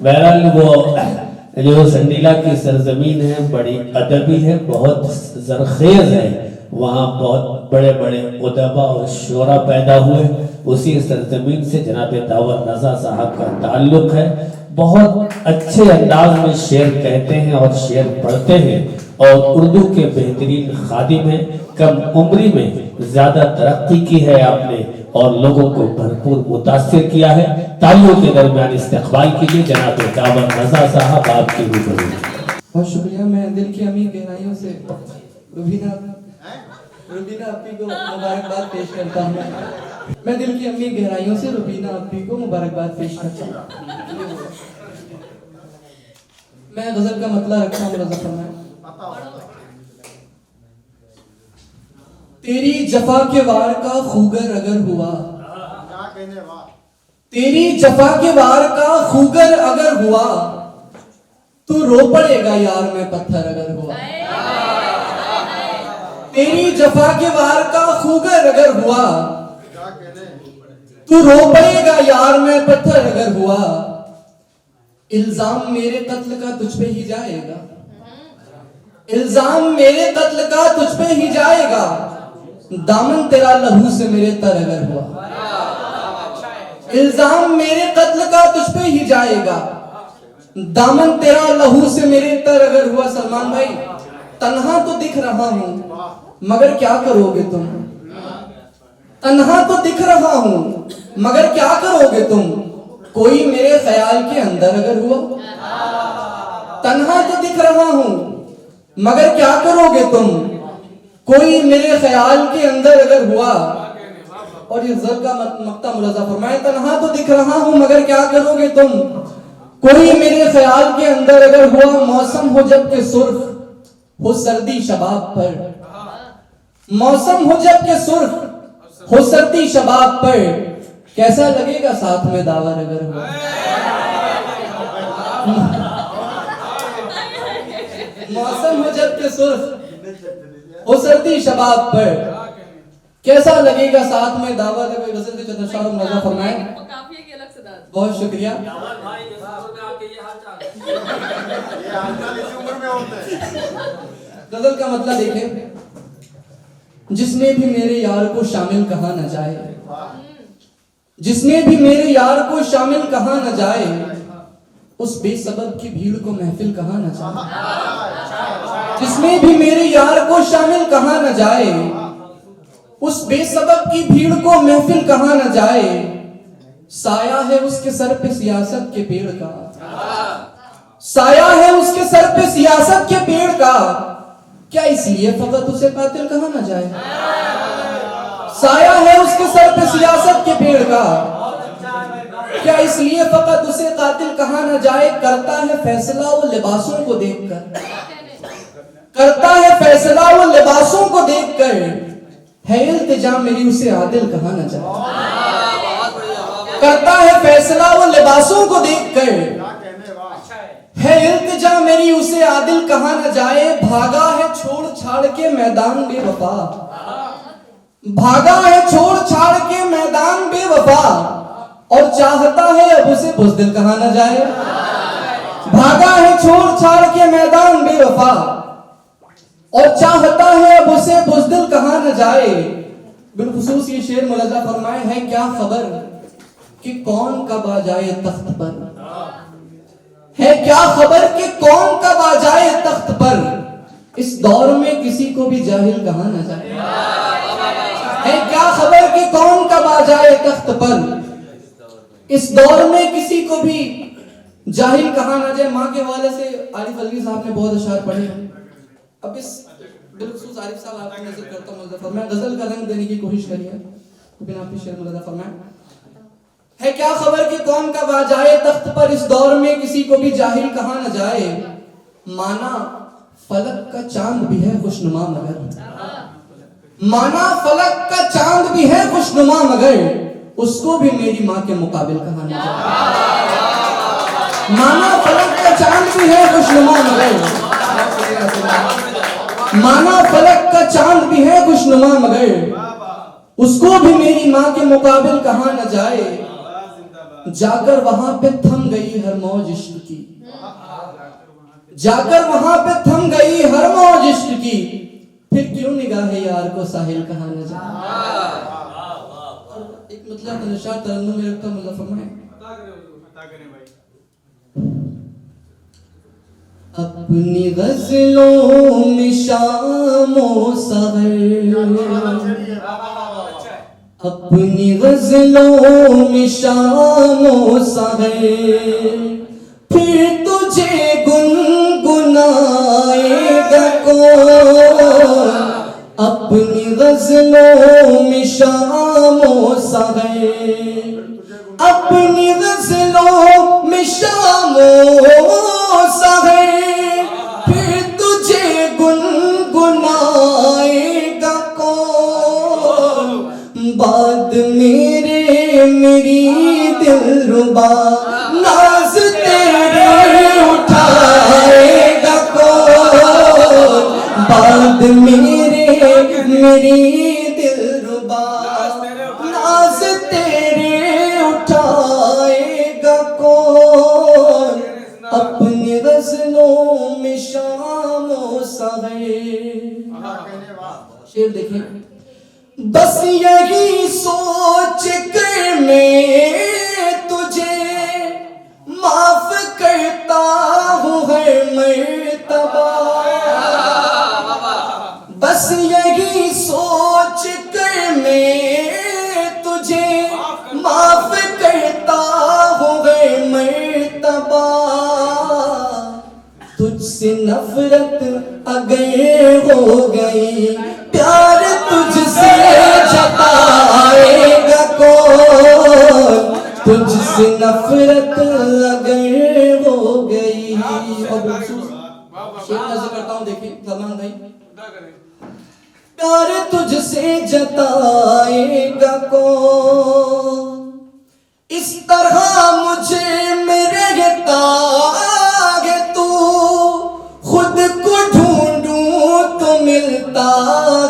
बहरहाल वो जो संडीला की सरजमीन है बड़ी अदबी है, बहुत जरखेज है, वहाँ बहुत बड़े बड़े उदबा और शोरा पैदा हुए। उसी सरजमीन से जनाब दावर रजा साहब का ताल्लुक है। बहुत अच्छे अंदाज में शेर कहते हैं और शेर पढ़ते हैं और उर्दू के बेहतरीन खादिम हैं। कम उम्री में ज्यादा तरक्की की है आपने और लोगों को भरपूर मुतासिर किया है। तालियों के दरमियान इस्तकबाल कीजिए जनाब दावर रजा साहब आपकी रूबरू। बहुत शुक्रिया। मैं दिल की अमीर गहराइयों से रुबीना अपी को मुबारकबाद पेश करता हूँ। मैं दिल की अमीर गहराइयों से रुबीना अपी को मुबारकबाद पेश करता हूँ। मैं गजल का मतलब रखा हूँ रज़ा फरमाए। तेरी जफा के वार का खूगर अगर हुआ, तेरी जफा के वार का खूगर अगर हुआ तो रो पड़ेगा यार मैं पत्थर अगर हुआ। तेरी जफा के वार का खूगर अगर हुआ तो रो पड़ेगा यार मैं पत्थर अगर हुआ। इल्जाम मेरे कत्ल का तुझ पे ही जाएगा, इल्जाम मेरे कत्ल का तुझ पे ही जाएगा। दामन तेरा लहू से मेरे तर अगर हुआ, इल्जाम मेरे कत्ल का तुझ पे ही जाएगा। दामन तेरा लहू से मेरे तर अगर हुआ। सलमान भाई, तन्हा तो दिख रहा हूं मगर क्या करोगे तुम, तन्हा तो दिख रहा हूं मगर क्या करोगे तुम। कोई मेरे ख्याल के अंदर अगर हुआ, तन्हा तो दिख रहा हूं मगर क्या करोगे तुम। कोई मेरे ख्याल के अंदर अगर हुआ। और ये ज़ल का मक्ता मुलाजा फरमाए, तन्हा तो दिख रहा हूं मगर क्या करोगे तुम। कोई मेरे ख्याल के अंदर अगर हुआ। मौसम हो जब के सुर्ख हो सर्दी शबाब पर, मौसम हो जब के सुर्ख हो सर्दी शबाब पर। कैसा लगेगा साथ में दावर अगर हुआ। मौसम हो जब के सुर्ख हो सर्दी शबाब पर। कैसा लगेगा साथ में दावर अगर। गजल के चंद शाह नज़र फरमाए। बहुत शुक्रिया। गजल का मतलब देखें, जिसने भी मेरे यार को शामिल कहा न जाए, जिसने भी मेरे यार को शामिल कहा न जाए, उस बेसबब की भीड़ को महफिल कहा न जाए। जिसने भी मेरे यार को शामिल कहा न जाए, उस बेसबब की भीड़ को महफिल कहा न जाए। साया है उसके सर पे सियासत के पेड़ का, साया है उसके सर पे सियासत के पेड़ का। क्या इसलिए फकत उसे कातिल कहा न जाए। साया है उसके सर पे सियासत के पेड़ का, क्या इसलिए फकत उसे कातिल कहा न जाए। करता है फैसला वो लिबासों को देखकर, करता है फैसला वो लिबासों को देखकर। है इल्तिजा मेरी उसे आदिल कहा न जाए। करता है फैसला वो लिबासों को देखकर। है इल्तिजा मेरी उसे आदिल कहा न जाए। भागा है छोड़ छाड़ के मैदान बेवफा, भागा है छोड़ छाड़ के मैदान बेवफा। और चाहता है अब उसे बुज़दिल कहा न जाए। भागा है छोड़ छाड़ के मैदान बेवफा और चाहता है अब उसे बुज़दिल कहा न जाए। बिलखुसूस ये शेर मुलाजा फरमाए। है क्या खबर कि कौन कब आ जाए तख्त पर, है क्या खबर कि कौन कब आ जाए तख्त पर। इस दौर में किसी को भी जाहिल कहा न जाए। है क्या खबर कि कौन कब आ जाए तख्त पर। इस दौर में किसी को भी जाहिल कहा न जाए। माँ के हवाले से आरिफ अलवी साहब ने बहुत अशार पढ़े। अब इस बिलखुसूस आरिफ साहब आपकी नजर करता हूं, मैं गजल का रंग देने की कोशिश करिए। बिना आपकी शेर मुलाजा फरमाए। है क्या खबर कि कौन कब आ जाए तख्त पर। इस दौर में किसी को भी जाहिल कहा न जाए। माना फलक का चांद भी है खुशनुमा मगर, माना फलक का चांद भी है खुशनुमा मगर। उसको भी मेरी माँ के मुकाबिल कहा न जाए। माना फलक का चांद भी है खुशनुमा मगर, माना फलक का चांद भी है खुशनुमा मगर। उसको भी मेरी माँ के मुकाबिल कहा न जाए। जाकर वहां पे थम गई हर मौज इश्क की, जाकर वहां पे थम गई हर मौज इश्क की, फिर क्यों निगाहे यार को साहिल कहा न जाए। एक मतलब नशा तरन्नुम में रखता मतलब फरमाए अपनी गजलों में शामो सहर, अपनी गजलों में शामो सहर, फिर तुझे गुनगुनाएगा कौन। अपनी गजलों में शामो सहर, अपनी गजलों में शामो सहर, फिर तुझे गुनगुनाएगा कौन। बाद मेरे मेरी दिलरुबा नाज तेरे उठाएगा कौन। बाद मेरे मेरी दिलरुबा नाज तेरे उठाएगा कौन। अपनी गजलों में शामो सहर। शेर देखें, बस यही सोच कर मैं तुझे माफ करता हूँ हर मर्तबा। बस यही सोच कर मैं तुझे माफ करता हूँ हर मर्तबा। तुझसे नफरत अगर हो गई प्यार तुझसे जताएगा कौन। तुझसे नफरत अगर हो गई। अब शेर नज़र करता हूँ, देखिए सलमान भाई, प्यार तुझसे जताएगा कौन। इस तरह मुझे मेरे तागे तू, खुद को ढूंढूं तो मिलता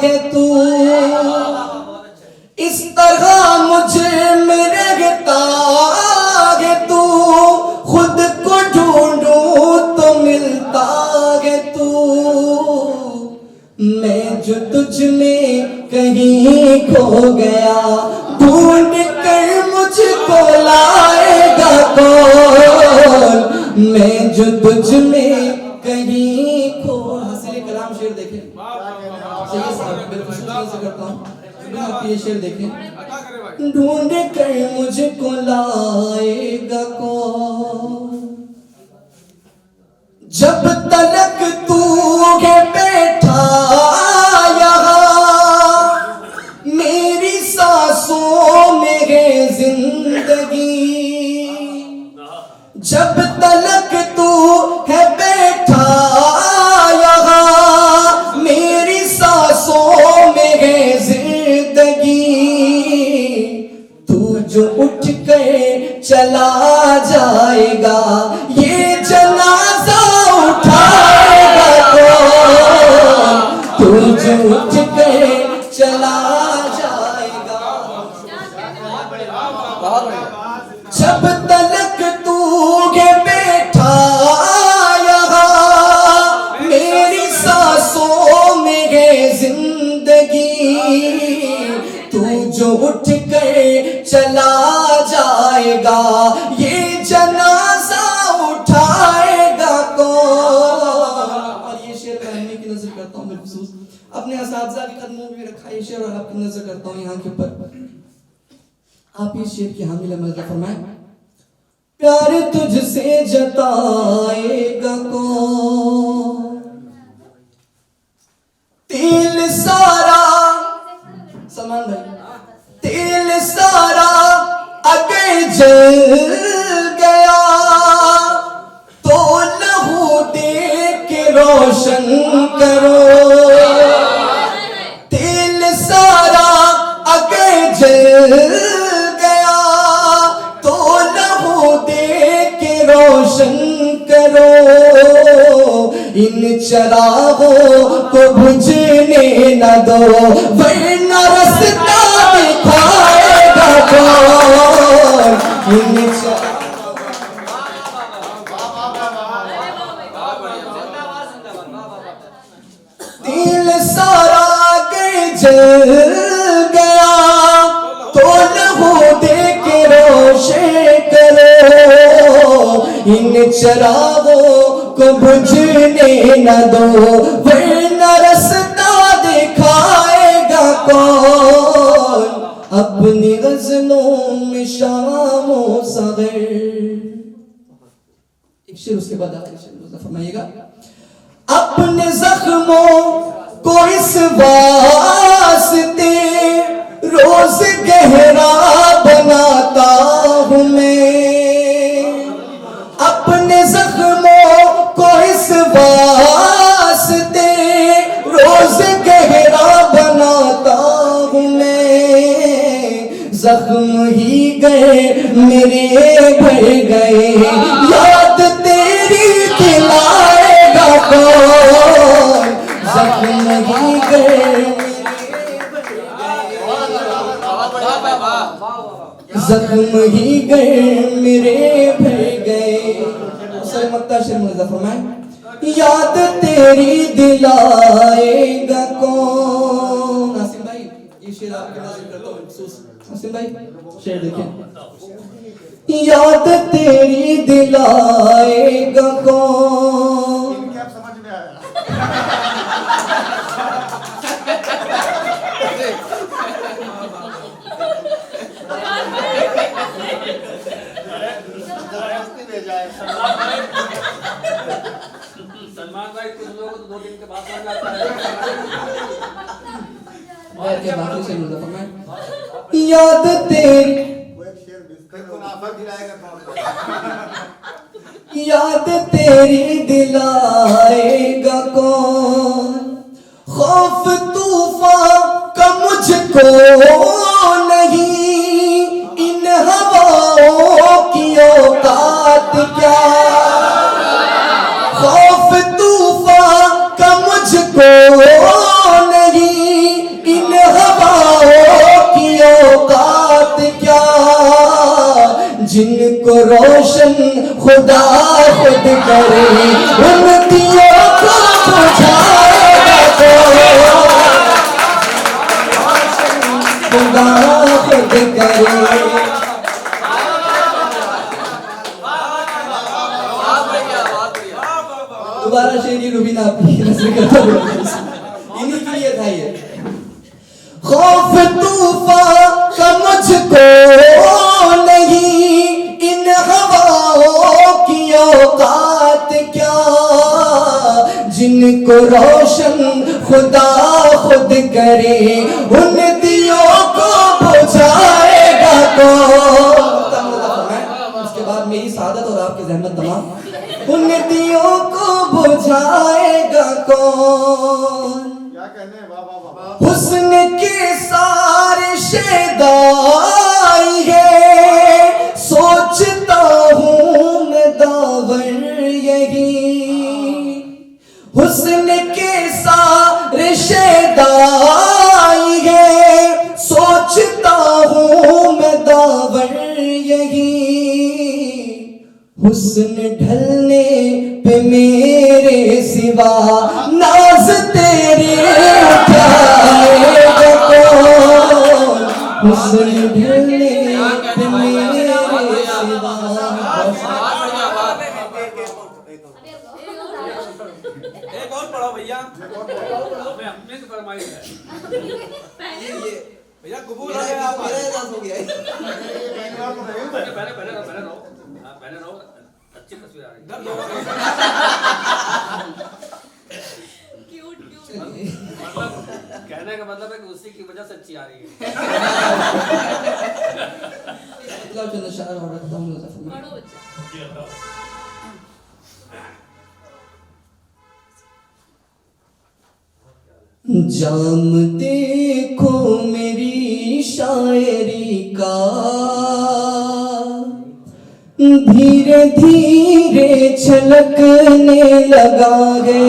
है तू। इस तरह मुझे मेरे तागे तू, खुद को ढूंढूं तो मिलता है तू। मैं जो तुझ में कहीं खो गया, ढूंढ कर मुझको लाएगा कौन। मैं जो तुझ में कहीं खो। हसीने कलाम शेर देखें, सही साहब बिल्कुल से करता हूँ। आप ये शेर देखें, ढूंढ कर मुझको लाएगा कौन। जब तलक तू है बैठा यहाँ, मेरी सांसों में है जिंदगी। जब तलक तू है बैठा यहाँ, मेरी सांसों में है जिंदगी। तू जो उठ कर चला जाएगा, ये जनाजा उठाएगा कौन। तू जो उठ कर चला जाएगा। जब तलक तू के बैठा यहाँ, मेरी सांसों में है जिंदगी। तू जो उठ कर चला जाएगा, ये जनाजा उठाएगा कौन। और ये शेर मैं की नजर करता हूँ बिलखुसूस अपने असातिज़ा के कदमों में रखा ये शेर, और आपकी नजर करता हूँ यहाँ के ऊपर। आप इस शेर की हामिल अमल फरमाएं, प्यार तुझसे जताएगा कौन। तेल सारा, सलमान भाई, तेल सारा अगर जल गया, तो लहू दे के रोशन करो। तेल सारा अगर जल गया, तो लहू दे के रोशन करो। इन चरागों को बुझने न दो, वरना रास्ता दिखाएगा कौन। इन गया तो लहू दे के रोशन करो, इन चरागों को बुझने न दो, वरना रास्ता दिखाएगा कौन अपनी गज़लों में शामो सग़र। एक शेर उसके बाद आखिरी शेर फरमाइएगा। अपने जख्मों को इस वास्ते रोज गहरा बनाता हूँ मैं, अपने जख्मों को इस वास्ते रोज गहरा बनाता हूँ मैं। जख्म ही गए मेरे भर गए, याद तेरी दिलाएगा कौन, जख्म ही गए जख्म ही गए मेरे भर गए। सर मक्ता शेर मुझे फरमाए, याद तेरी दिलाएगा कौन। नासिम भाई ये शेर आपके नाज़िम करता हूँ महसूस। नासिम भाई शेर देखिए, याद तेरी दिलाएगा कौन। क्या समझ में आया? सलमान भाई कुछ लोगों को तो 2 दिन के बाद समझ आता है। और क्या बात है शेर मुझे फरमाए, याद तेरी याद तेरी दिलाएगा कौन, खौफ तूफान का मुझको नहीं, इन हवाओं की औकात क्या, खौफ तूफान का मुझको नहीं, इन हवाओं की औकात क्या, जिनको रोशन खुदा खुद करे, उन दियों को बुझाएगा खुदा खुद करे। दोबारा शेरी रुबीना आपकी नजर करता हूँ, इन्हीं के लिए था ये। खौफ तूफान का मुझको नहीं, इन हवाओं की औकात क्या, जिनको रोशन खुदा खुद करे, उन दियों को बुझाएगा कौन। उसके बाद मेरी सादत और आपकी ज़हमत तमाम, उन दियों को बुझाएगा कौन। क्या कहने हैं? वाह वाह वाह। हुस्न के सारे शेदाई है, सोचता हूँ मैं दावर यही, हुस्न के सारे शेदाई है, सोचता हूँ मैं दावर यही, हुस्न ढलने पे मेरे सिवा नाज तेरे उठाएगा कौन, हुस्न ढलने पे मेरे सिवा। एक और पढ़ो भैया, मैं अपने से फरमाइश है भैया, कबूल हो गया आप। पहले रहो, अच्छी तस्वीर आ रही है। मतलब कहने का मतलब है कि उसी की वजह से अच्छी आ रही है। मतलब चलो शायर और रखता हूँ मुजफ्फर। जाम देखो मेरी शायरी का, धीरे धीरे छलकने लगा है,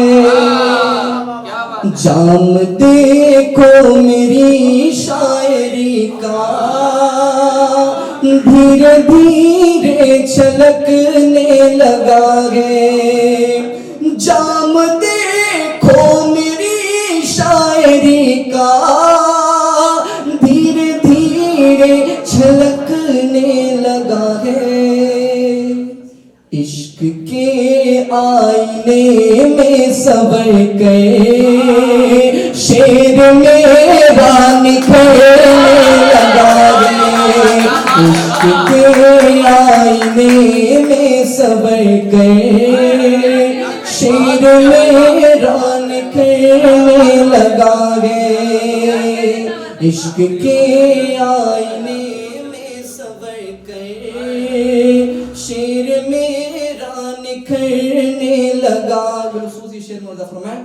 जाम देखो मेरी शायरी का, धीरे धीरे छलकने लगा है, जाम देखो मेरी शायरी का, छलकने लगा है। इश्क के आईने में सवर गए, शेर मेरा निखरने लगा है। इश्क के आईने में सवर गए, शेर मेरा निखरने लगा है। इश्क के आईने में सवर गए, शेर मेरा निखरने लगा। खूबसूरती शेर में फरमाया,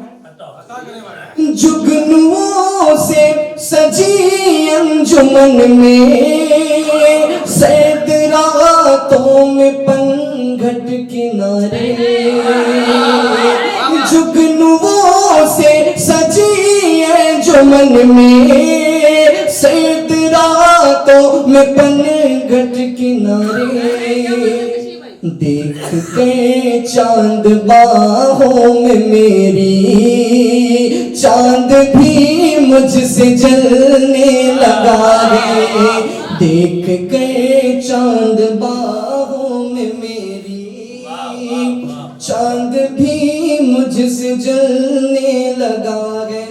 जुगनुओं से सजी अंजुमन में, सैद रातों में पंघट किनारे। जुगनुओं से सजी अंजुमन में, सैद रातों में पंघट किनारे। देख के चांद बाहों में मेरी, चांद भी मुझसे जलने लगा है। देख के चांद बाहों में मेरी, चांद भी मुझसे जलने लगा है।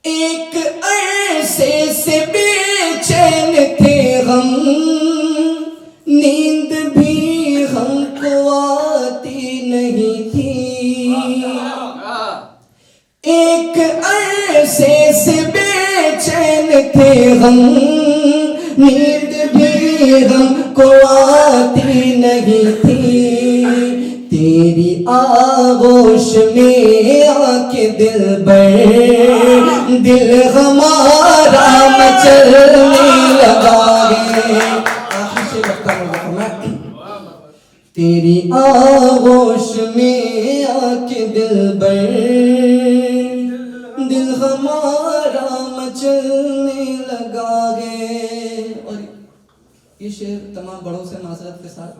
एक अरसे से बेचैन थे हम, नींद भी हमको आती नहीं थी। एक अरसे से बेचैन थे हम, नींद भी हमको आती नहीं थी। तेरी आगोश में आके दिल हमारा मचलने लगा है। तेरी आगोश में आके दिल हमारा मचलने लगा है। और ये शेर तमाम बड़ों से मासरत के साथ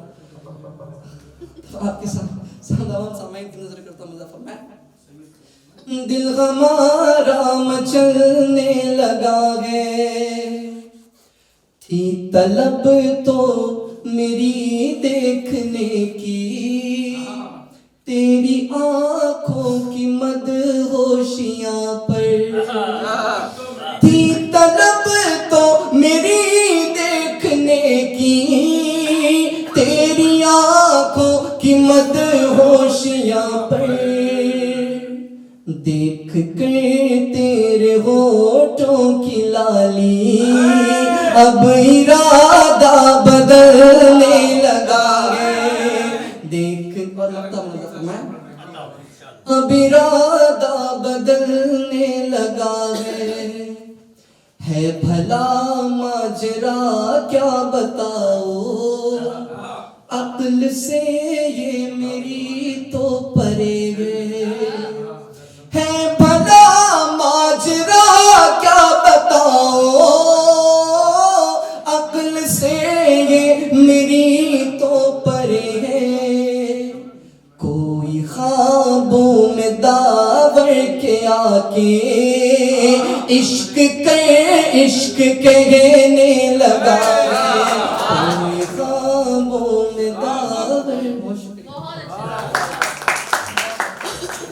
आपके सामने की नजर करता मुज़फ़्फ़र में, दिल हमारा मचलने लगा है। थी तलब तो मेरी देखने की, तेरी आंखों की मदहोशियां पर। थी तलब तो मेरी देखने की, तेरी आंखों की मदहोशियां पर। देख के तेरे होठों की लाली, अब इरादा बदलने लगा है। देख और लगता अब इरादा बदलने लगा है भला माजरा क्या बताओ, अक्ल से ये मेरी तो परे है भला माजरा क्या बताओ, अक्ल से ये मेरी तो परे है। कोई ख्वाबों में दावर के आके इश्क कहने लगा है। कोई ख्वाबों